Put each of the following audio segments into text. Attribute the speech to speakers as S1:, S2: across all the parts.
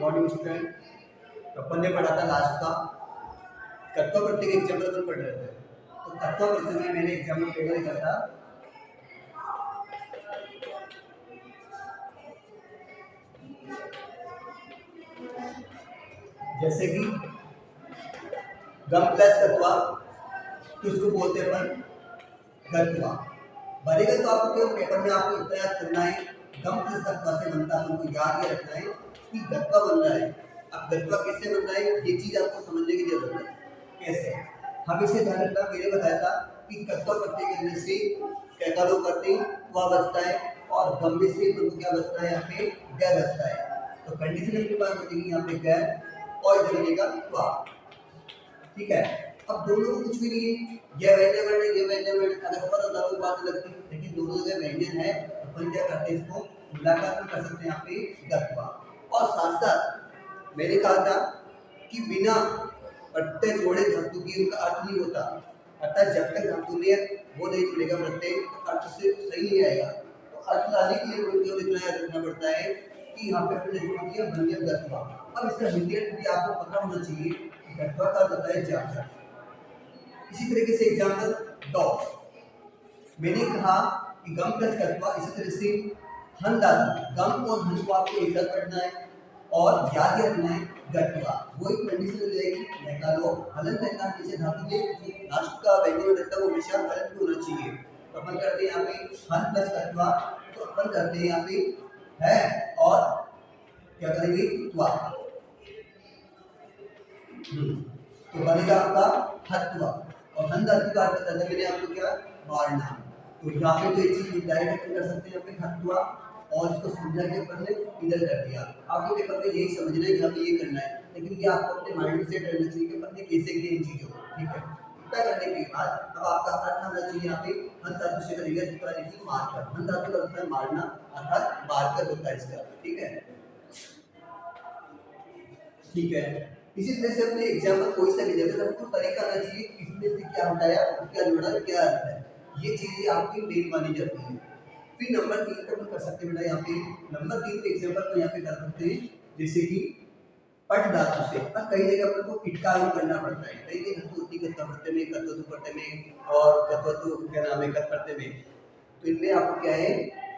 S1: Morning student. तो अपन ने पढ़ा था लास्ट का तत्व प्रत्यय के एग्जाम्पल अपन पढ़ रहे थे। तो तत्व प्रत्यय में मैंने एग्जाम्पल पेपर लिखा था जैसे कि गम प्लस तत्वा, तो इसको बोलते हैं अपन गत्वा। बनेगा तो आपको केवल पेपर में आपको इतना याद करना है, गम प्लस तत्वा से बनता है, हमको याद ही रखना है कि गत्वा बन रहा है। अब गत्वा कैसे बनता है ये चीज आपको समझने की जरूरत है। कैसे हम इसे ध्यान रखना, मैंने बताया था कि तत्व प्रत्यय करने से क्या लोग करते हैं त्वा बचता है, और गम में से तो क्या बचता है यहाँ पे ग बचता है। तो कंडीशन अपने पास बचेगी यहाँ पे ग और इधर बनेगा त्वा। ठीक है, अब दोनों को कुछ भी नहीं है, ये व्यंजन वर्ण है, ये व्यंजन वर्ण, अगर पर होता तो बात लगती, लेकिन दोनों जगह व्यंजन है, अपन क्या करते हैं इसको मुलाकात में कर सकते हैं यहाँ पे गत्वा। और साथ साथ मैंने कहा था कि बिना प्रत्यय जोड़े धातु की उनका अर्थ नहीं होता, अर्थात जब तक धातु में वो नहीं जुड़ेगा प्रत्यय तो अर्थ से सही नहीं आएगा। तो अर्थ लाने के लिए केवल इतना याद रखना पड़ता है कि यहाँ पे अपने जोड़ दिया बन गया गत्वा। अब इसका हिंदी भी आपको पता होना चाहिए कि गत्वा का अर्थ होता है जाकर। इसी तरीके से एग्जाम्पल डॉग, मैंने कहा कि गम प्लस गत्वा, इसी तरह से हन धातु, गम और हन को आपको एक साथ पढ़ना है और याद रखना है गत्वा। वो एक कंडीशन हो जाएगी निकालो हलन रहना, जैसे धातु में लास्ट का व्यंजन रहता है वो हमेशा हलन होना चाहिए। तो अपन करते हैं यहाँ पे हन प्लस गत्वा, तो अपन करते हैं यहाँ पे है और क्या करेंगे त्वा, तो बनेगा आपका हत्वा। और हन धातु का अर्थ था मैंने आपको क्या मारना, तो यहाँ पे तो एक चीज डायरेक्ट कर सकते हैं यहाँ पे हत्वा, और इसको समझा के अपन ने इधर कर दिया। आपको पेपर में यही समझना है कि हमें ये करना है, लेकिन ये आपको अपने माइंड में सेट रहना चाहिए कि अपन ने कैसे किया इन चीजों को। ठीक है, इतना करने के बाद अब आपका अर्थ आना चाहिए यहाँ पे हन धातु से करेंगे दूसरा देखिए मारकर। हन धातु का होता है मारना, अर्थात मारकर होता है इसका। ठीक है, ठीक है, इसी तरह से अपने एग्जाम्पल कोई सा भी दे तो आपको तरीका आना चाहिए इसमें से क्या हटाया क्या जोड़ा क्या अर्थ है, ये चीजें आपकी मेन मानी जाती है। फिर नंबर 3 पे अपन कर सकते हैं बेटा, यहाँ पे नंबर 3 पे एग्जांपल को यहाँ पे कर सकते हैं जैसे कि पट धातु से। अब कई जगह अपन को इटकार करना पड़ता है, कई जगह धातु होती है कत्व में, कत्व प्रत्यय में और कत्व क्या नाम है कत प्रत्यय में। तो इनमें आपको क्या है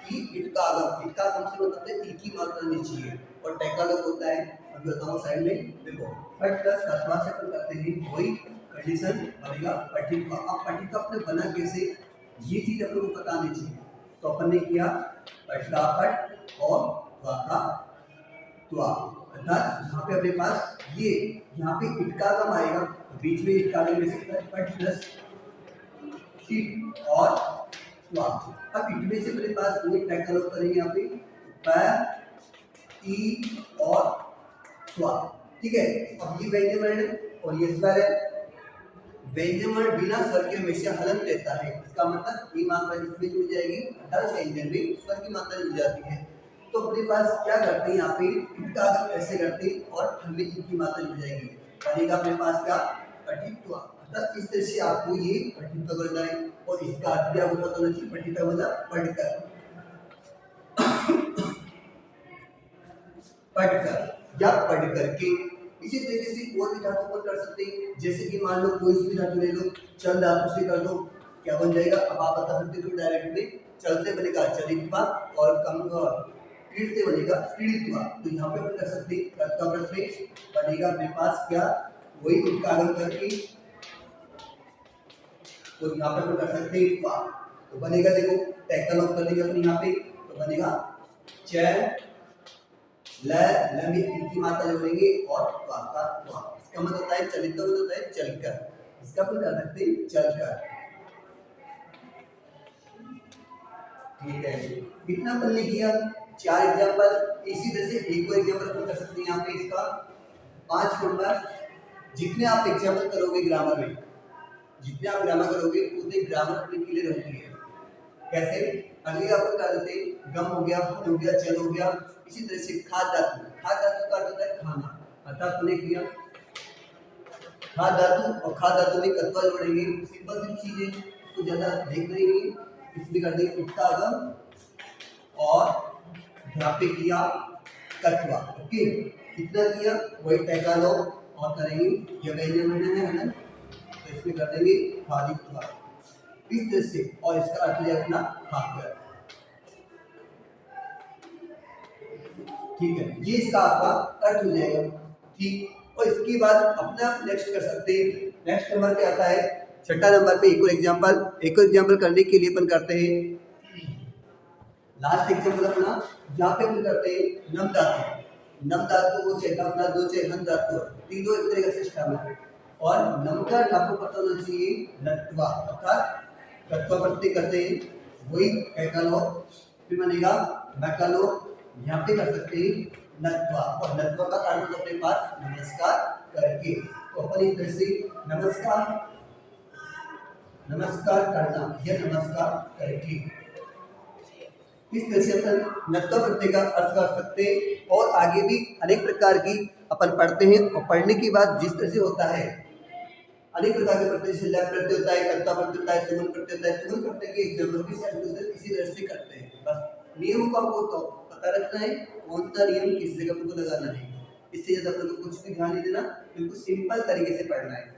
S1: कि इटकागम, इटकागम से मतलब है एक ही मात्रा नहीं चाहिए, और टैकालोग होता है अभी बताऊं साइड में देखो। पट प्लस कत्वा से अपन करते हैं वही कंडीशन बनेगा पठित्वा। अब पठित्वा अपने बना कैसे ये चीज अपन को पता नहीं चाहिए, तो अपन ने किया पट का पट और त्वा का त्वा, अर्थात यहाँ पे अपने पास ये यहाँ पे इटकागम आएगा, तो बीच में इटकागम ले सकता है पट प्लस शीट और त्वा। अब इटमें से अपने पास वो टैकल करेंगे यहाँ पे प ई और त्वा। ठीक है, अब ये व्यंजन वर्ण और ये स्वर है, व्यंजन वर्ण बिना स्वर के हमेशा हलंत रहता है, इसका मतलब ये मात्रा इसमें जुड़ जाएगी, हर व्यंजन में स्वर की मात्रा जुड़ जाती है। तो अपने पास क्या करते हैं यहाँ पे इटकागम ऐसे करते हैं और हमें इनकी मात्रा जुड़ जाएगी, बनेगा अपने पास क्या पठित्वा। अर्थात इस तरह से आपको ये पठित्वा करना है, और इसका अर्थ भी आपको पता होना चाहिए, पठित्वा मतलब पढ़कर, पढ़कर या पढ़ करके। इसी तरीके से और भी धातु पर कर सकते हैं, जैसे कि मान लो कोई भी धातु ले लो, चल धातु से कर दो, क्या बन जाएगा अब आप बता सकते हो डायरेक्ट में, चल से बनेगा चलित्वा और कम क्रीड से बनेगा क्रीडित्वा। तो यहाँ पे अपन कर सकते हैं कर्ता प्रत्यय बनेगा अपने पास क्या वही उत्कागम करके, तो यहाँ पे अपन कर सकते हैं त्वा, तो बनेगा देखो टैकल ऑफ कर देंगे अपन यहाँ पे, तो बनेगा च ल लंबी की मात्रा जोड़ेंगे और त्वा का त्वा। इसका मतलब होता है चलित मतलब होता है चलकर, इसका अपन कर सकते हैं चलकर। ठीक है, कितना अपन ने किया 4 एग्जांपल। इसी तरह से एक और एग्जांपल अपन कर सकते हैं यहाँ पे इसका 5 नंबर। जितने आप एग्जांपल करोगे ग्रामर में, जितने आप ग्रामर करोगे उतने ग्रामर अपनी क्लियर होती है। कैसे अगली अपन कर देते हैं गम हो गया, फल हो गया, चल हो गया। इसी तरह से खाद धातु, खाद धातु का अर्थ होता है खाना, अर्थात अपने किया खाद धातु और खाद धातु में कत्वा जोड़ेंगे, सिंपल सी चीज है, इसको ज्यादा देख लेंगे। इसमें कर देंगे उत्कागम और यहाँ पे किया कत्वा। ओके, कितना किया वही टैका लो और करेंगे, ये व्यंजन है ना, तो इसमें कर देंगे खादित्वा इस तरह से, और इसका अर्थ है अपना खाकर। ठीक है, ये इसका आपका अर्थ हो जाएगा। ठीक, और इसके बाद अपना नेक्स्ट कर सकते हैं। नेक्स्ट नंबर पे आता है छठा नंबर पे एक और एग्जाम्पल करने के लिए अपन करते हैं लास्ट एग्जाम्पल अपना, यहाँ पे अपन करते हैं नम धातु को चेता अपना दो चे हन धातु तीनों एक तरह का सिस्टम है, और नम का आपको पता होना चाहिए नत्वा, अर्थात तत्व प्रत्यय करते हैं वही कैकालो, फिर बनेगा मैकालो, यहाँ पे कर सकते हैं नत्वा, और नत्वा का अर्थ तो अपने पास नमस्कार करके, तो अपन इस तरह से नमस्कार करना या नमस्कार करके, इस तरह से अपन नत्वा प्रत्यय का अर्थ कर सकते हैं। और आगे भी अनेक प्रकार की अपन पढ़ते हैं, और पढ़ने के बाद जिस तरह से होता है अनेक प्रकार के प्रत्यय से लय प्रत्यय होता है, कर्ता प्रत्यय होता है, तुमन प्रत्यय होता है, तुमन प्रत्यय के एग्जाम्पल भी सेम इसी तरह से करते हैं। बस नियम को आपको तो पता रखना है, कौन सा नियम किस जगह पे लगाना है, इससे ज्यादा आपको कुछ भी ध्यान नहीं देना, बिल्कुल सिंपल तरीके से पढ़ना है।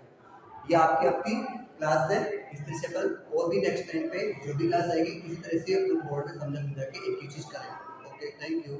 S1: ये आपकी क्लास है, इस तरह से अपन और भी नेक्स्ट टाइम पे जो भी क्लास आएगी इसी तरह से अपन बोर्ड में समझ के एक ही चीज करें। Okay, thank you.